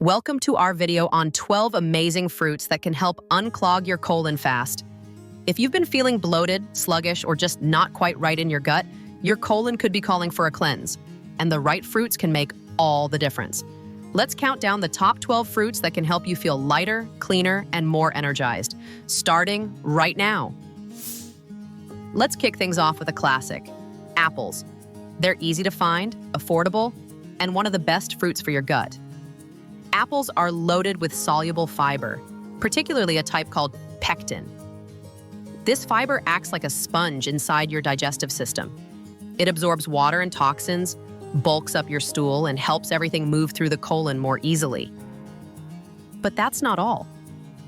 Welcome to our video on 12 amazing fruits that can help unclog your colon fast. If you've been feeling bloated, sluggish, or just not quite right in your gut, your colon could be calling for a cleanse, and the right fruits can make all the difference. Let's count down the top 12 fruits that can help you feel lighter, cleaner, and more energized, starting right now. Let's kick things off with a classic, apples. They're easy to find, affordable, and one of the best fruits for your gut. Apples are loaded with soluble fiber, particularly a type called pectin. This fiber acts like a sponge inside your digestive system. It absorbs water and toxins, bulks up your stool, and helps everything move through the colon more easily. But that's not all.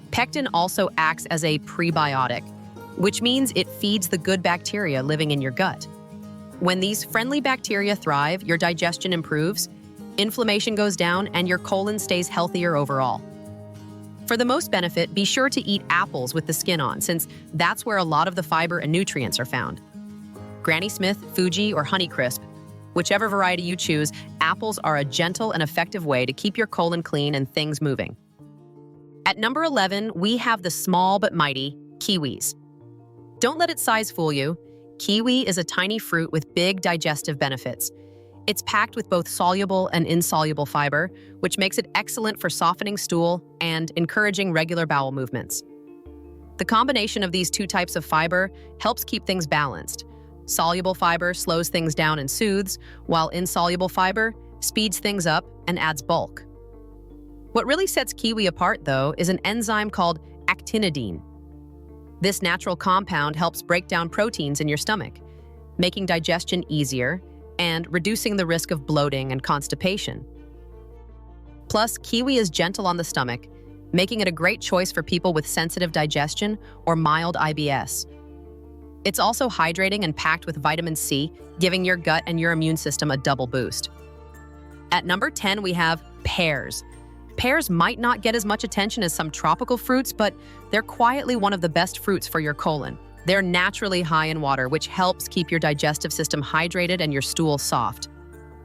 Pectin also acts as a prebiotic, which means it feeds the good bacteria living in your gut. When these friendly bacteria thrive, your digestion improves, inflammation goes down, and your colon stays healthier overall. For the most benefit, be sure to eat apples with the skin on, since that's where a lot of the fiber and nutrients are found. Granny Smith, Fuji, or Honeycrisp, whichever variety you choose, apples are a gentle and effective way to keep your colon clean and things moving. At number 11, we have the small but mighty kiwis. Don't let its size fool you. Kiwi is a tiny fruit with big digestive benefits. It's packed with both soluble and insoluble fiber, which makes it excellent for softening stool and encouraging regular bowel movements. The combination of these two types of fiber helps keep things balanced. Soluble fiber slows things down and soothes, while insoluble fiber speeds things up and adds bulk. What really sets kiwi apart, though, is an enzyme called actinidine. This natural compound helps break down proteins in your stomach, making digestion easier and reducing the risk of bloating and constipation. Plus, kiwi is gentle on the stomach, making it a great choice for people with sensitive digestion or mild IBS. It's also hydrating and packed with vitamin C, giving your gut and your immune system a double boost. At number 10, we have pears. Pears might not get as much attention as some tropical fruits, but they're quietly one of the best fruits for your colon. They're naturally high in water, which helps keep your digestive system hydrated and your stool soft.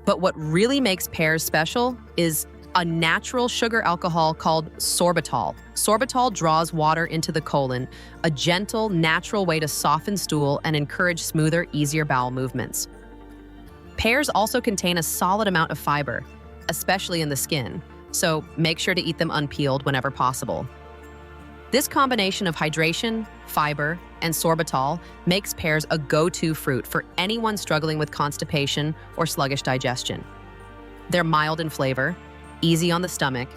But what really makes pears special is a natural sugar alcohol called sorbitol. Sorbitol draws water into the colon, a gentle, natural way to soften stool and encourage smoother, easier bowel movements. Pears also contain a solid amount of fiber, especially in the skin, so make sure to eat them unpeeled whenever possible. This combination of hydration, fiber, and sorbitol makes pears a go-to fruit for anyone struggling with constipation or sluggish digestion. They're mild in flavor, easy on the stomach,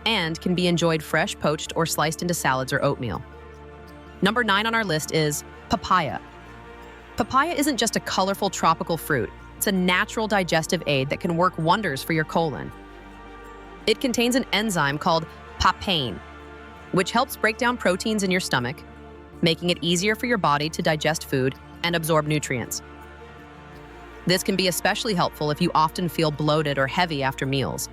and can be enjoyed fresh, poached, or sliced into salads or oatmeal. Number 9 on our list is papaya. Papaya isn't just a colorful tropical fruit. It's a natural digestive aid that can work wonders for your colon. It contains an enzyme called papain, which helps break down proteins in your stomach, making it easier for your body to digest food and absorb nutrients. This can be especially helpful if you often feel bloated or heavy after meals.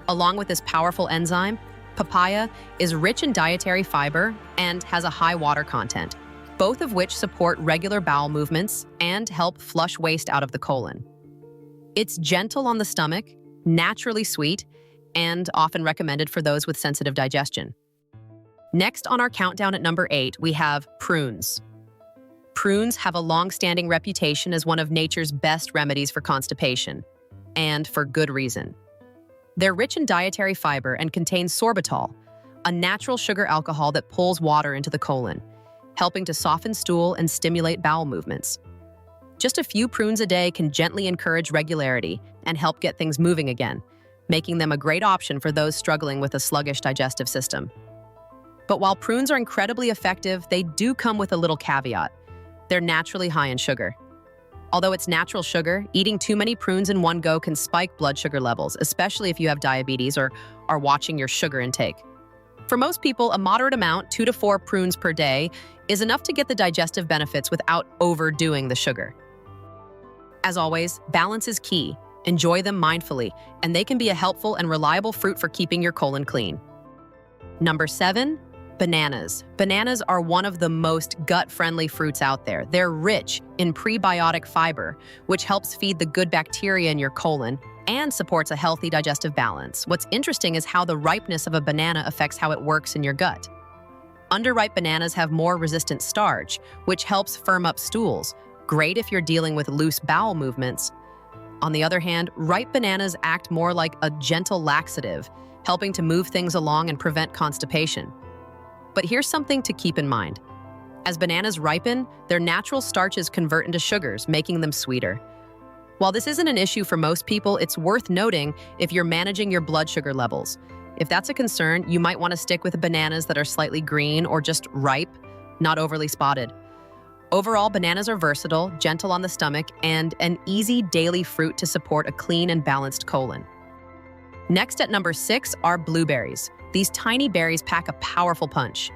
Along with this powerful enzyme, papaya is rich in dietary fiber and has a high water content, both of which support regular bowel movements and help flush waste out of the colon. It's gentle on the stomach, naturally sweet, and often recommended for those with sensitive digestion. Next on our countdown at number 8, we have prunes. Prunes have a long-standing reputation as one of nature's best remedies for constipation, and for good reason. They're rich in dietary fiber and contain sorbitol, a natural sugar alcohol that pulls water into the colon, helping to soften stool and stimulate bowel movements. Just a few prunes a day can gently encourage regularity and help get things moving again, making them a great option for those struggling with a sluggish digestive system. But while prunes are incredibly effective, they do come with a little caveat. They're naturally high in sugar. Although it's natural sugar, eating too many prunes in one go can spike blood sugar levels, especially if you have diabetes or are watching your sugar intake. For most people, a moderate amount, 2 to 4 prunes per day, is enough to get the digestive benefits without overdoing the sugar. As always, balance is key. Enjoy them mindfully, and they can be a helpful and reliable fruit for keeping your colon clean. Number 7, Bananas. Bananas are one of the most gut-friendly fruits out there. They're rich in prebiotic fiber, which helps feed the good bacteria in your colon and supports a healthy digestive balance. What's interesting is how the ripeness of a banana affects how it works in your gut. Underripe bananas have more resistant starch, which helps firm up stools. Great if you're dealing with loose bowel movements. On the other hand, ripe bananas act more like a gentle laxative, helping to move things along and prevent constipation. But here's something to keep in mind. As bananas ripen, their natural starches convert into sugars, making them sweeter. While this isn't an issue for most people, it's worth noting if you're managing your blood sugar levels. If that's a concern, you might want to stick with bananas that are slightly green or just ripe, not overly spotted. Overall, bananas are versatile, gentle on the stomach, and an easy daily fruit to support a clean and balanced colon. Next at number 6 are blueberries. These tiny berries pack a powerful punch.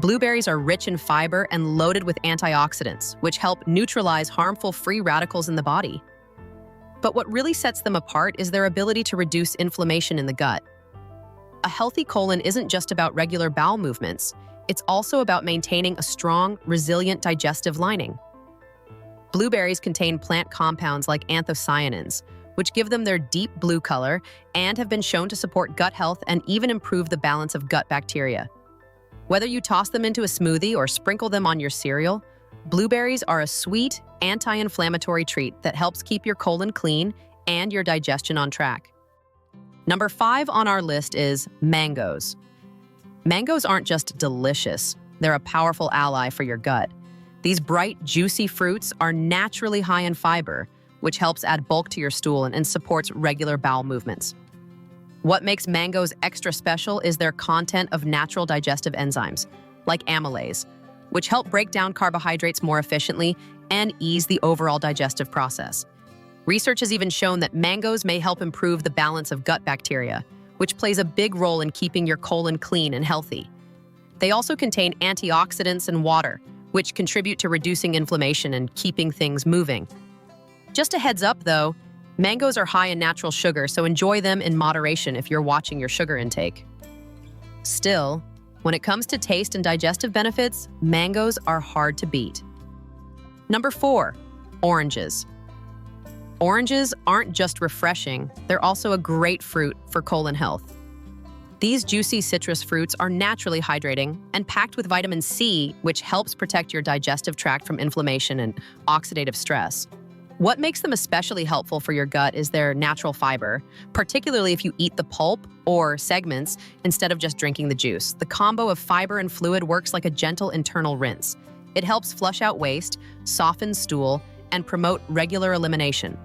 Blueberries are rich in fiber and loaded with antioxidants, which help neutralize harmful free radicals in the body. But what really sets them apart is their ability to reduce inflammation in the gut. A healthy colon isn't just about regular bowel movements. It's also about maintaining a strong, resilient digestive lining. Blueberries contain plant compounds like anthocyanins, which give them their deep blue color and have been shown to support gut health and even improve the balance of gut bacteria. Whether you toss them into a smoothie or sprinkle them on your cereal, blueberries are a sweet, anti-inflammatory treat that helps keep your colon clean and your digestion on track. Number 5 on our list is mangoes. Mangoes aren't just delicious, they're a powerful ally for your gut. These bright, juicy fruits are naturally high in fiber, which helps add bulk to your stool and supports regular bowel movements. What makes mangoes extra special is their content of natural digestive enzymes, like amylase, which help break down carbohydrates more efficiently and ease the overall digestive process. Research has even shown that mangoes may help improve the balance of gut bacteria, which plays a big role in keeping your colon clean and healthy. They also contain antioxidants and water, which contribute to reducing inflammation and keeping things moving. Just a heads up, though, mangoes are high in natural sugar, so enjoy them in moderation if you're watching your sugar intake. Still, when it comes to taste and digestive benefits, mangoes are hard to beat. Number 4, oranges. Oranges aren't just refreshing, they're also a great fruit for colon health. These juicy citrus fruits are naturally hydrating and packed with vitamin C, which helps protect your digestive tract from inflammation and oxidative stress. What makes them especially helpful for your gut is their natural fiber, particularly if you eat the pulp or segments instead of just drinking the juice. The combo of fiber and fluid works like a gentle internal rinse. It helps flush out waste, soften stool, and promote regular elimination.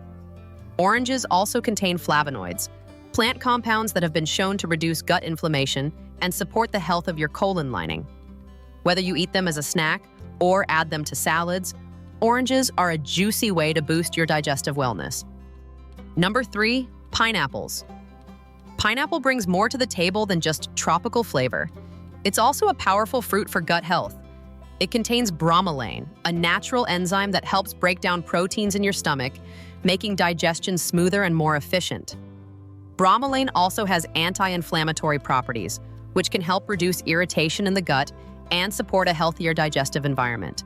Oranges also contain flavonoids, plant compounds that have been shown to reduce gut inflammation and support the health of your colon lining. Whether you eat them as a snack or add them to salads, oranges are a juicy way to boost your digestive wellness. Number 3, pineapples. Pineapple brings more to the table than just tropical flavor. It's also a powerful fruit for gut health. It contains bromelain, a natural enzyme that helps break down proteins in your stomach, making digestion smoother and more efficient. Bromelain also has anti-inflammatory properties, which can help reduce irritation in the gut and support a healthier digestive environment.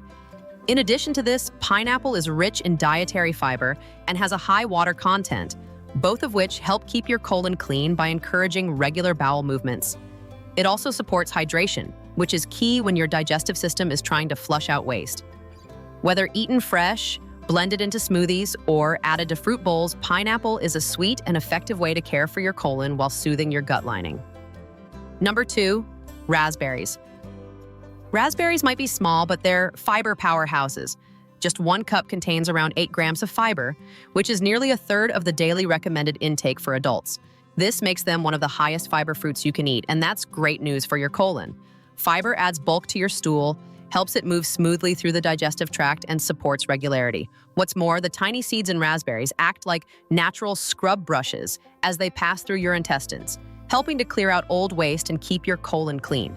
In addition to this, pineapple is rich in dietary fiber and has a high water content, both of which help keep your colon clean by encouraging regular bowel movements. It also supports hydration, which is key when your digestive system is trying to flush out waste. Whether eaten fresh, blended into smoothies, or added to fruit bowls, pineapple is a sweet and effective way to care for your colon while soothing your gut lining. Number 2, raspberries. Raspberries might be small, but they're fiber powerhouses. Just 1 cup contains around 8 grams of fiber, which is nearly a third of the daily recommended intake for adults. This makes them one of the highest fiber fruits you can eat, and that's great news for your colon. Fiber adds bulk to your stool, helps it move smoothly through the digestive tract, and supports regularity. What's more, the tiny seeds in raspberries act like natural scrub brushes as they pass through your intestines, helping to clear out old waste and keep your colon clean.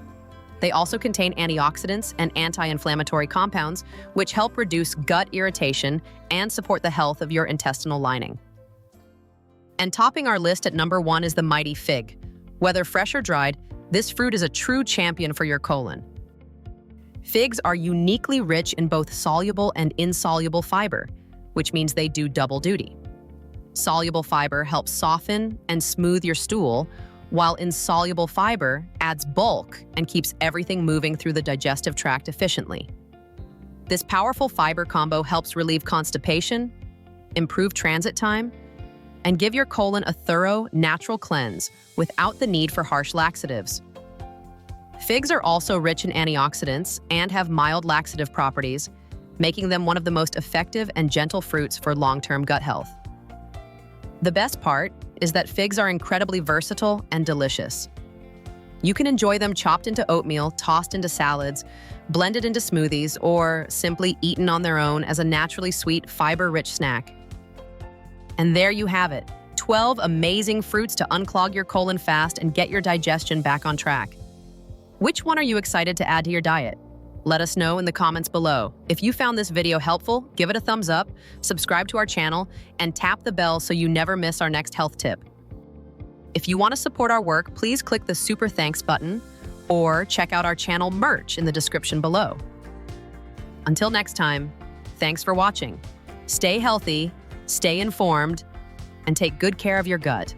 They also contain antioxidants and anti-inflammatory compounds, which help reduce gut irritation and support the health of your intestinal lining. And topping our list at number 1 is the mighty fig. Whether fresh or dried, This fruit is a true champion for your colon. Figs are uniquely rich in both soluble and insoluble fiber, which means they do double duty. Soluble fiber helps soften and smooth your stool, while insoluble fiber adds bulk and keeps everything moving through the digestive tract efficiently. This powerful fiber combo helps relieve constipation, improve transit time, and give your colon a thorough, natural cleanse without the need for harsh laxatives. Figs are also rich in antioxidants and have mild laxative properties, making them one of the most effective and gentle fruits for long-term gut health. The best part is that figs are incredibly versatile and delicious. You can enjoy them chopped into oatmeal, tossed into salads, blended into smoothies, or simply eaten on their own as a naturally sweet, fiber-rich snack. And there you have it, 12 amazing fruits to unclog your colon fast and get your digestion back on track. Which one are you excited to add to your diet? Let us know in the comments below. If you found this video helpful, give it a thumbs up, subscribe to our channel, and tap the bell so you never miss our next health tip. If you want to support our work, please click the Super Thanks button or check out our channel merch in the description below. Until next time, thanks for watching. Stay healthy, stay informed, and take good care of your gut.